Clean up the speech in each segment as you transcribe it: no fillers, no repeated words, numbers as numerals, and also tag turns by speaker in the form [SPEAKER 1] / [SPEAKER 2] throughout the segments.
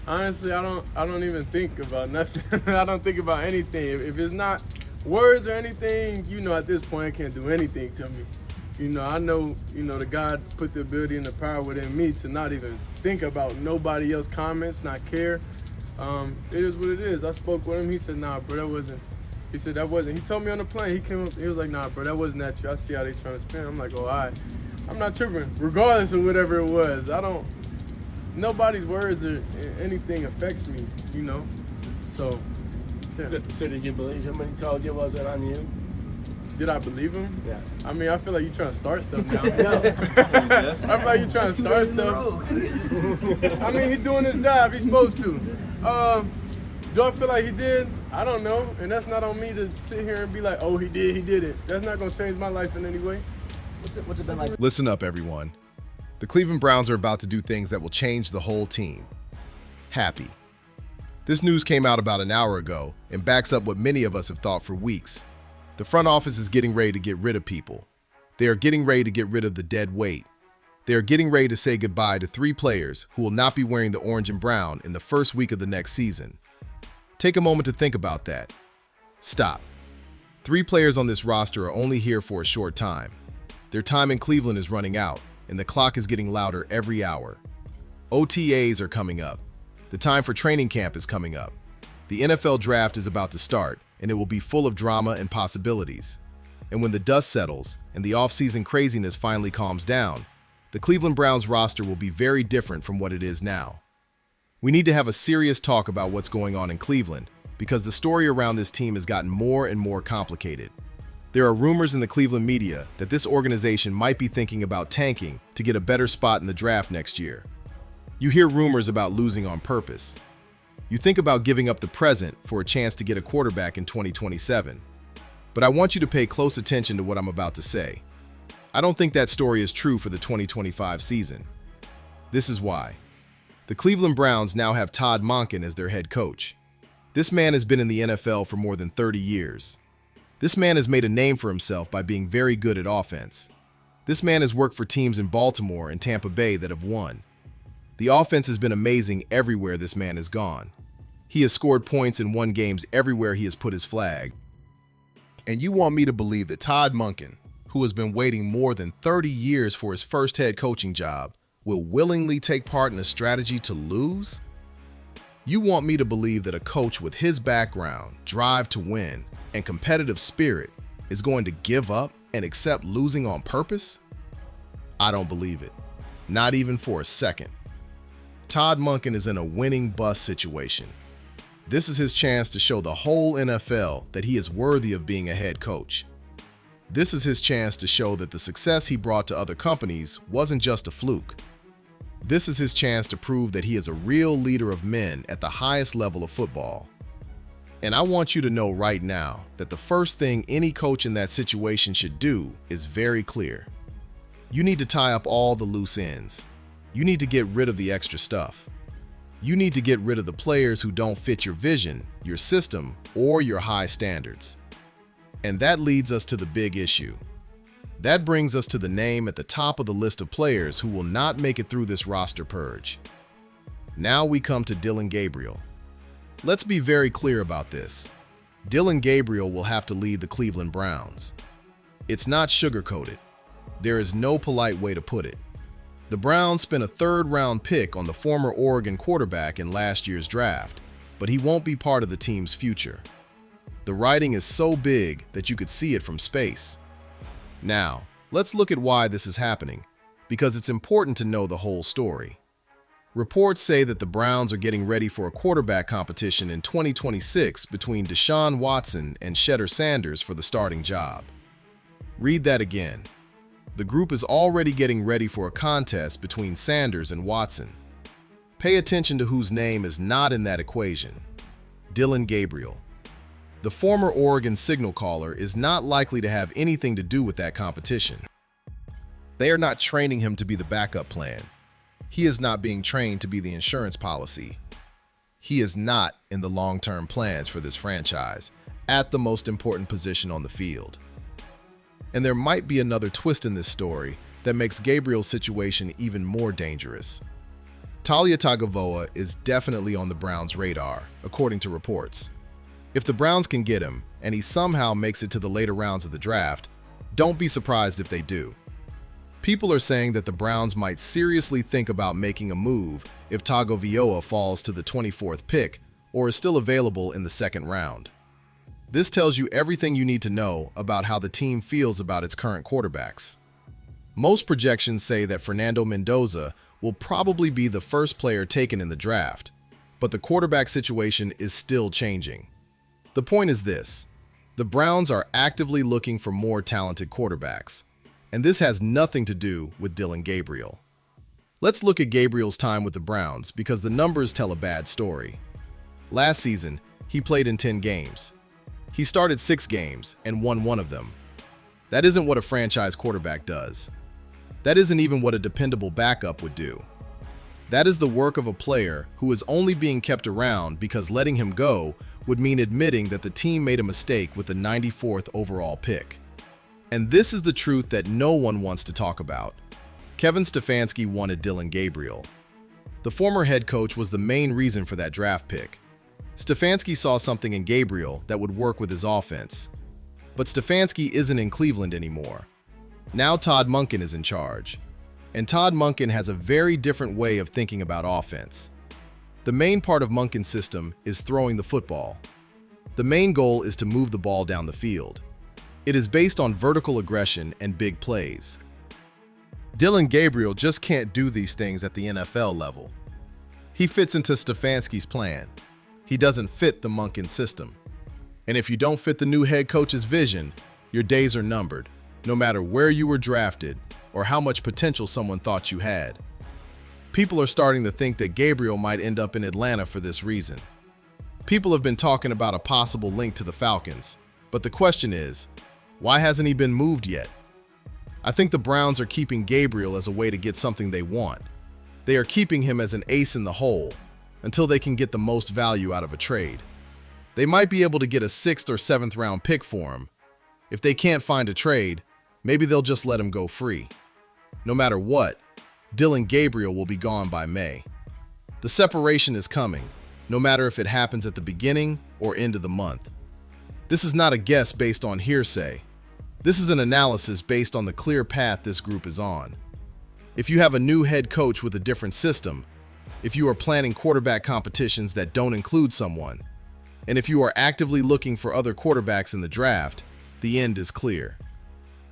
[SPEAKER 1] Honestly, I don't even think about nothing. I don't think about anything. If it's not words or anything, at this point, it can't do anything to me. I know, the God put the ability and the power within me to not even think about nobody else's comments, not care. It is what it is. I spoke with him. He said, nah, bro, that wasn't. He said, that wasn't. He told me on the plane. He came up. He was like, nah, bro, that wasn't at you. I see how they trying to spin. I'm like, oh, all right. I'm not tripping, regardless of whatever it was. Nobody's words or anything affects me, So, yeah.
[SPEAKER 2] So did you believe him when he told you it wasn't on you?
[SPEAKER 1] Did I believe him?
[SPEAKER 2] Yeah.
[SPEAKER 1] I mean, I feel like you're trying to start stuff now.
[SPEAKER 2] No.
[SPEAKER 1] I feel like you're trying to start stuff. I mean, he's doing his job. He's supposed to. Do I feel like he did? I don't know. And that's not on me to sit here and be like, oh, he did it. That's not going to change my life in any way.
[SPEAKER 2] What's it been like?
[SPEAKER 3] Listen up, everyone. The Cleveland Browns are about to do things that will change the whole team. Happy. This news came out about an hour ago and backs up what many of us have thought for weeks. The front office is getting ready to get rid of people. They are getting ready to get rid of the dead weight. They are getting ready to say goodbye to 3 players who will not be wearing the orange and brown in the first week of the next season. Take a moment to think about that. Stop. 3 players on this roster are only here for a short time. Their time in Cleveland is running out, and the clock is getting louder every hour. OTAs are coming up. The time for training camp is coming up. The NFL draft is about to start, and it will be full of drama and possibilities. And when the dust settles and the offseason craziness finally calms down, the Cleveland Browns roster will be very different from what it is now. We need to have a serious talk about what's going on in Cleveland, because the story around this team has gotten more and more complicated. There are rumors in the Cleveland media that this organization might be thinking about tanking to get a better spot in the draft next year. You hear rumors about losing on purpose. You think about giving up the present for a chance to get a quarterback in 2027. But I want you to pay close attention to what I'm about to say. I don't think that story is true for the 2025 season. This is why. The Cleveland Browns now have Todd Monkin as their head coach. This man has been in the NFL for more than 30 years. This man has made a name for himself by being very good at offense. This man has worked for teams in Baltimore and Tampa Bay that have won. The offense has been amazing everywhere this man has gone. He has scored points and won games everywhere he has put his flag. And you want me to believe that Todd Monkin, who has been waiting more than 30 years for his first head coaching job, will willingly take part in a strategy to lose? You want me to believe that a coach with his background, drive to win, and competitive spirit is going to give up and accept losing on purpose? I don't believe it. Not even for a second. Todd Monkin is in a winning bust situation. This is his chance to show the whole NFL that he is worthy of being a head coach. This is his chance to show that the success he brought to other companies wasn't just a fluke. This is his chance to prove that he is a real leader of men at the highest level of football. And I want you to know right now that the first thing any coach in that situation should do is very clear. You need to tie up all the loose ends. You need to get rid of the extra stuff. You need to get rid of the players who don't fit your vision, your system, or your high standards. And that leads us to the big issue. That brings us to the name at the top of the list of players who will not make it through this roster purge. Now we come to Dillon Gabriel. Let's be very clear about this. Dillon Gabriel will have to lead the Cleveland Browns. It's not sugar-coated. There is no polite way to put it. The Browns spent a third-round pick on the former Oregon quarterback in last year's draft, but he won't be part of the team's future. The writing is so big that you could see it from space. Now, let's look at why this is happening, because it's important to know the whole story. Reports say that the Browns are getting ready for a quarterback competition in 2026 between Deshaun Watson and Shedeur Sanders for the starting job. Read that again. The group is already getting ready for a contest between Sanders and Watson. Pay attention to whose name is not in that equation. Dillon Gabriel. The former Oregon signal caller is not likely to have anything to do with that competition. They are not training him to be the backup plan. He is not being trained to be the insurance policy. He is not in the long-term plans for this franchise at the most important position on the field. And there might be another twist in this story that makes Gabriel's situation even more dangerous. Talia Tagovailoa is definitely on the Browns' radar, according to reports. If the Browns can get him, and he somehow makes it to the later rounds of the draft, don't be surprised if they do. People are saying that the Browns might seriously think about making a move if Tagovailoa falls to the 24th pick or is still available in the second round. This tells you everything you need to know about how the team feels about its current quarterbacks. Most projections say that Fernando Mendoza will probably be the first player taken in the draft, but the quarterback situation is still changing. The point is this: the Browns are actively looking for more talented quarterbacks, and this has nothing to do with Dillon Gabriel. Let's look at Gabriel's time with the Browns because the numbers tell a bad story. Last season, he played in 10 games. He started 6 games and won 1 of them. That isn't what a franchise quarterback does. That isn't even what a dependable backup would do. That is the work of a player who is only being kept around because letting him go would mean admitting that the team made a mistake with the 94th overall pick. And this is the truth that no one wants to talk about. Kevin Stefanski wanted Dillon Gabriel. The former head coach was the main reason for that draft pick. Stefanski saw something in Gabriel that would work with his offense. But Stefanski isn't in Cleveland anymore. Now Todd Monkin is in charge. And Todd Monkin has a very different way of thinking about offense. The main part of Monkin's system is throwing the football. The main goal is to move the ball down the field. It is based on vertical aggression and big plays. Dillon Gabriel just can't do these things at the NFL level. He fits into Stefanski's plan. He doesn't fit the Monkin system. And if you don't fit the new head coach's vision, your days are numbered, no matter where you were drafted or how much potential someone thought you had. People are starting to think that Gabriel might end up in Atlanta for this reason. People have been talking about a possible link to the Falcons, but the question is, why hasn't he been moved yet? I think the Browns are keeping Gabriel as a way to get something they want. They are keeping him as an ace in the hole until they can get the most value out of a trade. They might be able to get a 6th or 7th round pick for him. If they can't find a trade, maybe they'll just let him go free. No matter what, Dillon Gabriel will be gone by May. The separation is coming, no matter if it happens at the beginning or end of the month. This is not a guess based on hearsay. This is an analysis based on the clear path this group is on. If you have a new head coach with a different system, if you are planning quarterback competitions that don't include someone, and if you are actively looking for other quarterbacks in the draft, the end is clear.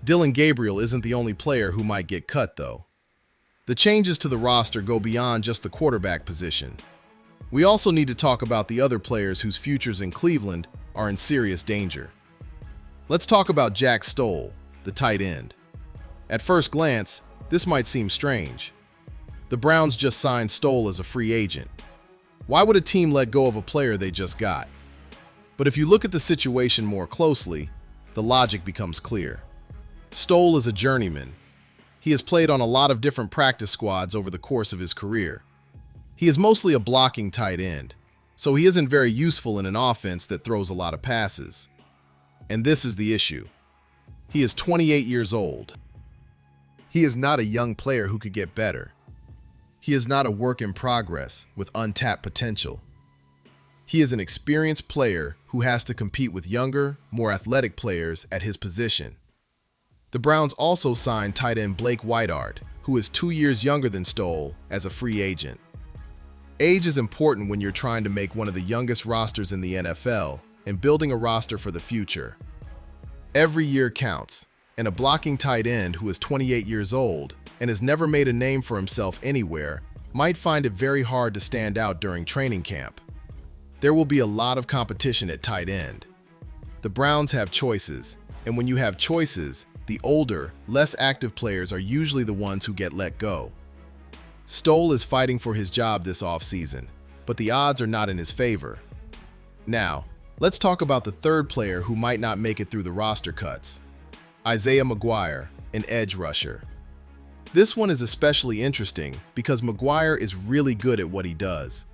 [SPEAKER 3] Dillon Gabriel isn't the only player who might get cut, though. The changes to the roster go beyond just the quarterback position. We also need to talk about the other players whose futures in Cleveland are in serious danger. Let's talk about Jack Stoll, the tight end. At first glance, this might seem strange. The Browns just signed Stoll as a free agent. Why would a team let go of a player they just got? But if you look at the situation more closely, the logic becomes clear. Stoll is a journeyman. He has played on a lot of different practice squads over the course of his career. He is mostly a blocking tight end, so he isn't very useful in an offense that throws a lot of passes. And this is the issue. He is 28 years old. He is not a young player who could get better. He is not a work in progress with untapped potential. He is an experienced player who has to compete with younger, more athletic players at his position. The Browns also signed tight end Blake Whiteard, who is 2 years younger than Stoll, as a free agent. Age is important when you're trying to make one of the youngest rosters in the NFL and building a roster for the future. Every year counts, and a blocking tight end who is 28 years old and has never made a name for himself anywhere might find it very hard to stand out during training camp. There will be a lot of competition at tight end. The Browns have choices, and when you have choices, the older, less active players are usually the ones who get let go. Stoll is fighting for his job this offseason, but the odds are not in his favor. Now, let's talk about the third player who might not make it through the roster cuts. Isaiah McGuire, an edge rusher. This one is especially interesting because McGuire is really good at what he does.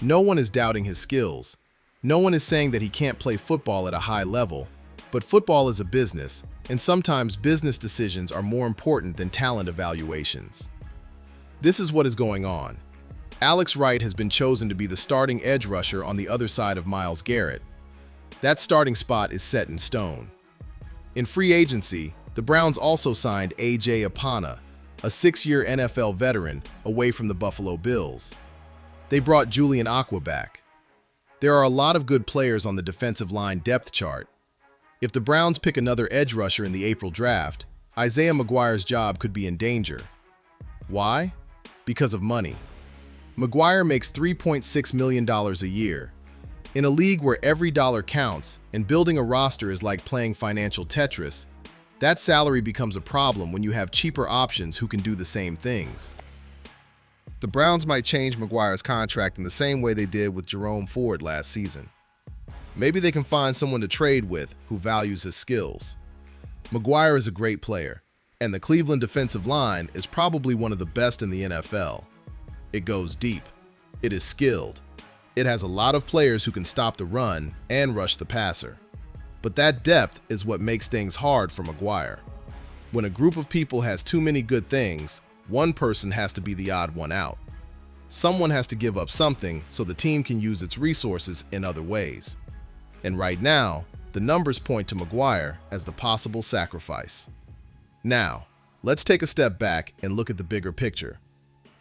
[SPEAKER 3] No one is doubting his skills. No one is saying that he can't play football at a high level, but football is a business, and sometimes business decisions are more important than talent evaluations. This is what is going on. Alex Wright has been chosen to be the starting edge rusher on the other side of Myles Garrett. That starting spot is set in stone. In free agency, the Browns also signed A.J. Apana, a 6-year NFL veteran, away from the Buffalo Bills. They brought Julian Aqua back. There are a lot of good players on the defensive line depth chart. If the Browns pick another edge rusher in the April draft, Isaiah McGuire's job could be in danger. Why? Because of money. McGuire makes $3.6 million a year. In a league where every dollar counts and building a roster is like playing financial Tetris, that salary becomes a problem when you have cheaper options who can do the same things. The Browns might change McGuire's contract in the same way they did with Jerome Ford last season. Maybe they can find someone to trade with who values his skills. McGuire is a great player, and the Cleveland defensive line is probably one of the best in the NFL. It goes deep. It is skilled. It has a lot of players who can stop the run and rush the passer. But that depth is what makes things hard for McGuire. When a group of people has too many good things, one person has to be the odd one out. Someone has to give up something so the team can use its resources in other ways. And right now, the numbers point to McGuire as the possible sacrifice. Now, let's take a step back and look at the bigger picture.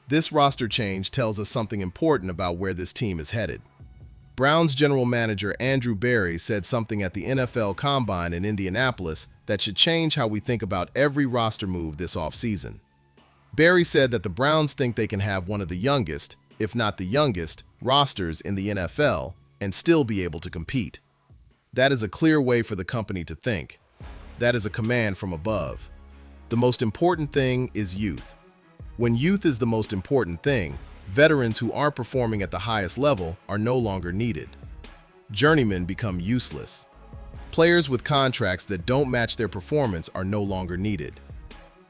[SPEAKER 3] This roster change tells us something important about where this team is headed. Browns general manager Andrew Berry said something at the NFL Combine in Indianapolis that should change how we think about every roster move this offseason. Berry said that the Browns think they can have one of the youngest, if not the youngest, rosters in the NFL and still be able to compete. That is a clear way for the company to think. That is a command from above. The most important thing is youth. When youth is the most important thing, veterans who aren't performing at the highest level are no longer needed. Journeymen become useless. Players with contracts that don't match their performance are no longer needed.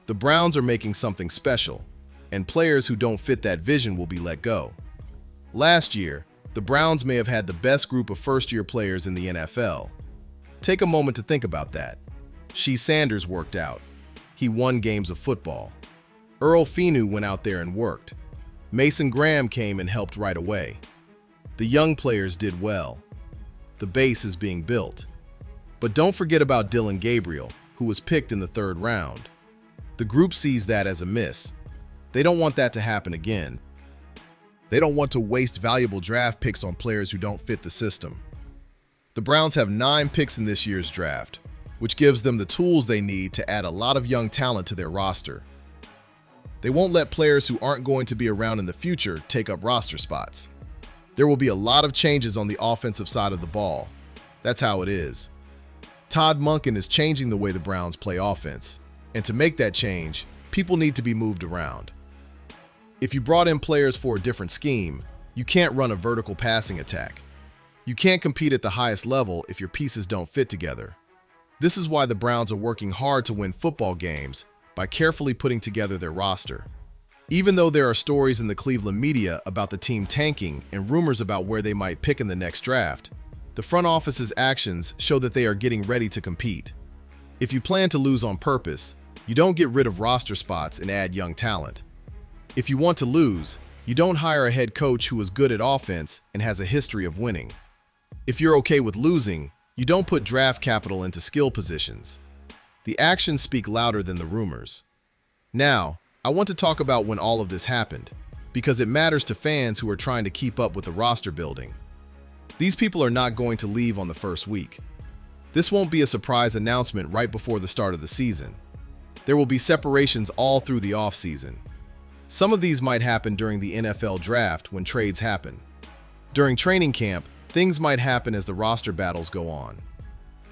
[SPEAKER 3] The Browns are making something special, and players who don't fit that vision will be let go. Last year, the Browns may have had the best group of first-year players in the NFL. Take a moment to think about that. Shea Sanders worked out. He won games of football. Earl Finu went out there and worked. Mason Graham came and helped right away. The young players did well. The base is being built. But don't forget about Dillon Gabriel, who was picked in the 3rd round. The group sees that as a miss. They don't want that to happen again. They don't want to waste valuable draft picks on players who don't fit the system. The Browns have 9 picks in this year's draft, which gives them the tools they need to add a lot of young talent to their roster. They won't let players who aren't going to be around in the future take up roster spots. There will be a lot of changes on the offensive side of the ball. That's how it is. Todd Monkin is changing the way the Browns play offense, and to make that change, people need to be moved around. If you brought in players for a different scheme, you can't run a vertical passing attack. You can't compete at the highest level if your pieces don't fit together. This is why the Browns are working hard to win football games by carefully putting together their roster. Even though there are stories in the Cleveland media about the team tanking and rumors about where they might pick in the next draft, the front office's actions show that they are getting ready to compete. If you plan to lose on purpose, you don't get rid of roster spots and add young talent. If you want to lose, you don't hire a head coach who is good at offense and has a history of winning. If you're okay with losing, you don't put draft capital into skill positions. The actions speak louder than the rumors. Now, I want to talk about when all of this happened, because it matters to fans who are trying to keep up with the roster building. These people are not going to leave on the first week. This won't be a surprise announcement right before the start of the season. There will be separations all through the offseason. Some of these might happen during the NFL draft when trades happen. During training camp, things might happen as the roster battles go on.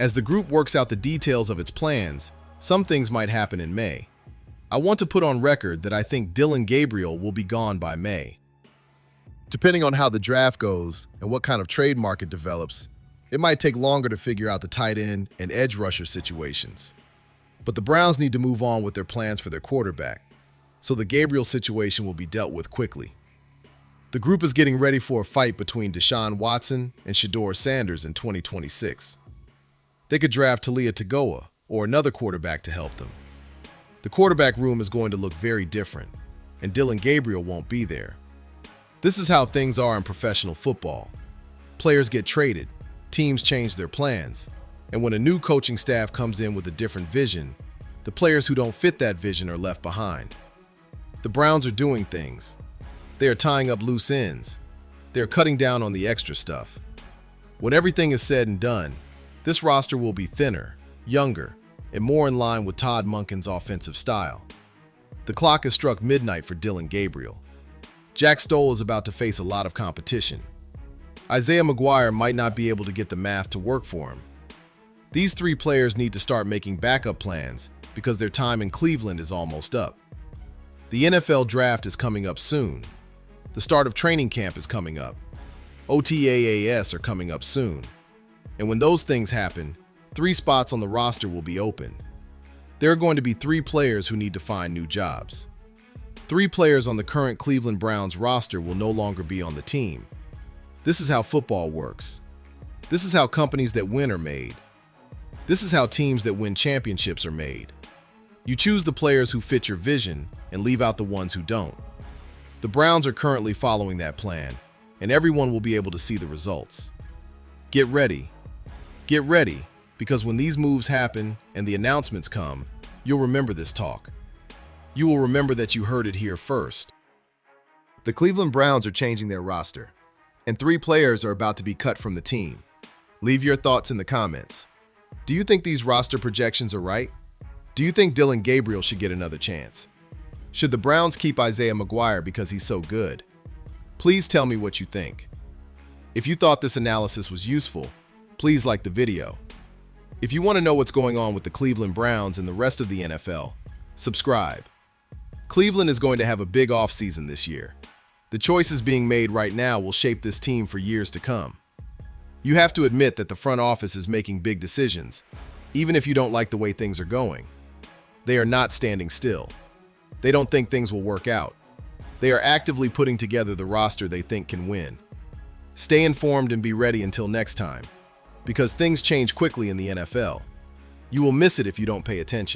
[SPEAKER 3] As the group works out the details of its plans, some things might happen in May. I want to put on record that I think Dillon Gabriel will be gone by May. Depending on how the draft goes and what kind of trade market develops, it might take longer to figure out the tight end and edge rusher situations. But the Browns need to move on with their plans for their quarterback, so the Gabriel situation will be dealt with quickly. The group is getting ready for a fight between Deshaun Watson and Shedeur Sanders in 2026. They could draft Talia Tagoa or another quarterback to help them. The quarterback room is going to look very different, and Dillon Gabriel won't be there. This is how things are in professional football. Players get traded, teams change their plans, and when a new coaching staff comes in with a different vision, the players who don't fit that vision are left behind. The Browns are doing things. They are tying up loose ends. They are cutting down on the extra stuff. When everything is said and done, this roster will be thinner, younger, and more in line with Todd Monkin's offensive style. The clock has struck midnight for Gabriel. Jack Stoll is about to face a lot of competition. Isaiah McGuire might not be able to get the math to work for him. These three players need to start making backup plans because their time in Cleveland is almost up. The NFL draft is coming up soon. The start of training camp is coming up. OTAs are coming up soon. And when those things happen, 3 spots on the roster will be open. There are going to be 3 players who need to find new jobs. 3 players on the current Cleveland Browns roster will no longer be on the team. This is how football works. This is how companies that win are made. This is how teams that win championships are made. You choose the players who fit your vision and leave out the ones who don't. The Browns are currently following that plan, and everyone will be able to see the results. Get ready. Get ready, because when these moves happen and the announcements come, you'll remember this talk. You will remember that you heard it here first. The Cleveland Browns are changing their roster, and 3 players are about to be cut from the team. Leave your thoughts in the comments. Do you think these roster projections are right? Do you think Gabriel should get another chance? Should the Browns keep Isaiah McGuire because he's so good? Please tell me what you think. If you thought this analysis was useful, please like the video. If you want to know what's going on with the Cleveland Browns and the rest of the NFL, subscribe. Cleveland is going to have a big offseason this year. The choices being made right now will shape this team for years to come. You have to admit that the front office is making big decisions, even if you don't like the way things are going. They are not standing still. They don't think things will work out. They are actively putting together the roster they think can win. Stay informed and be ready until next time, because things change quickly in the NFL. You will miss it if you don't pay attention.